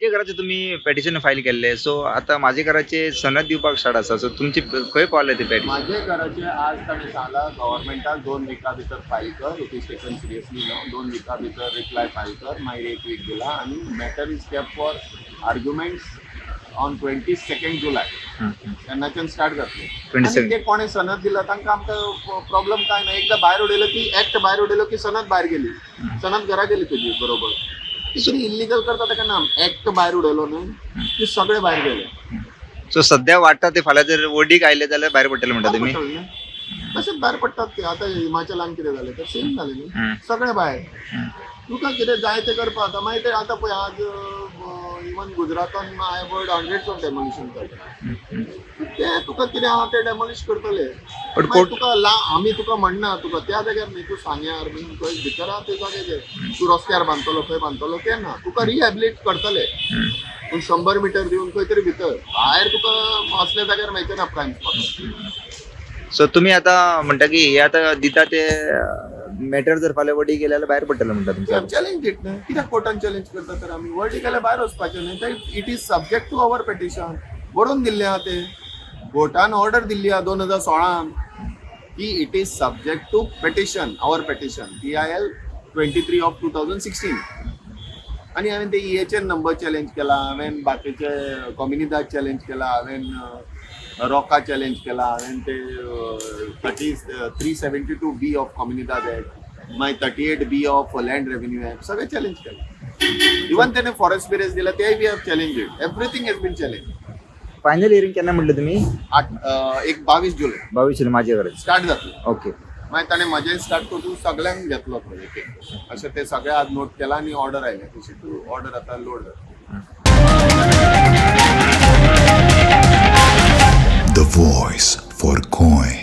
जे घराचे तुम्ही पेटिशन फाईल केल्ले सो आता माझे घराचे सनद दिवपाक स्टार्ट आसा सो तुमची खंय पावले ते पेटिशन. माझे घराचे आज ताणें सांगला गव्हर्मेंटाक 2 विका भितर फायल कर, it is taken seriously no. 2 विका भितर रिप्लाय फायल कर, मागीर 1 वीक दिला आनी matter is kept for arguments on 22 July. तेन्नाच्यान स्टार्ट जातले. 22 आनी ते कोणें सनद दिला तांकां आमकां प्रॉब्लम काय ना. एकदां भायर उडयलो की एक्ट भायर उडयलो की सनद भायर गेली, सनद घरा गेली तुजी बरोबर. कितें इल्लिगल करता ताका नाम एक्ट भायर उडयलो न्हू की सगळे भायर गेले. सो सध्या वाटता ते फाल्यां जर वडीक आयले जाल्यार भायर पडटले म्हणटा तुमी. तशेंच भायर पडटात ते. आतां हिमाचलान कितें जालें तर सेम जालें न्ही. सगळे भायर. तुका कितें जाय तें करपा आतां मागीर ते आतां पळय आज इवन गुजरातान I heard hundreds of demolition करता. ते तुका कितें आहा ते डेमोलिश करतले. पण मागीर तुका आमी तुका म्हणना तुका त्या जाग्यार न्ही तूं सांग्यार बीन खंय भितर आहा ते जाग्याचेर तूं रस्त्यार बांदतलो खंय बांदतलो तें ना. तुका रिहॅबिलिट करतले. पूण 100 मिटर दिवन खंय तरी भितर भायर तुका असल्या जाग्यार मेळचे ना क्रायम स्पॉट. सो तुम्ही आता म्हणटा की हे आता दिता ते मॅटर जर फाल्यां वडी गेले जाल्यार भायर पडटले म्हणटा तुमचं. चॅलेंज इट न्ही. कित्याक कोर्टान चॅलेंज करता तर आमी वडी गेल्यार भायर वचपाचें न्ही. ते it is subject to our petition. बरोवन दिल्लें आहा ते. कोर्टान ऑर्डर दिल्ली आहा 2016 की it is subject to petition, our petition PIL 23 of 2016. आनी हांवें ते EHN नंबर चॅलेंज केला, हांवें बाकीचे कॉम्युनिदाद चॅलेंज केला, हांवें रॉका चॅलेंज केला, हांवें ते 372B ऑफ कॉम्युनिदाद एक्ट, मागीर 38B of land revenue act सगळे चॅलेंज केला. इवन तेणे फॉरेस्ट बिरेस दिला ते we have challenge it. Everything has been challenge. Final hearing केन्ना म्हणलं तुम्ही. 22 जुलय 22 माझे घराचे. स्टार्ट जातलो. ओके. मागीर ताणें म्हजें स्टार्ट करून तूं सगळ्यांक घेतलो तो एक एक अशें ते सगळे आज नोट केला आनी ऑर्डर आयले तशी तूं ऑर्डर आतां लोड जाता. The voice for coin.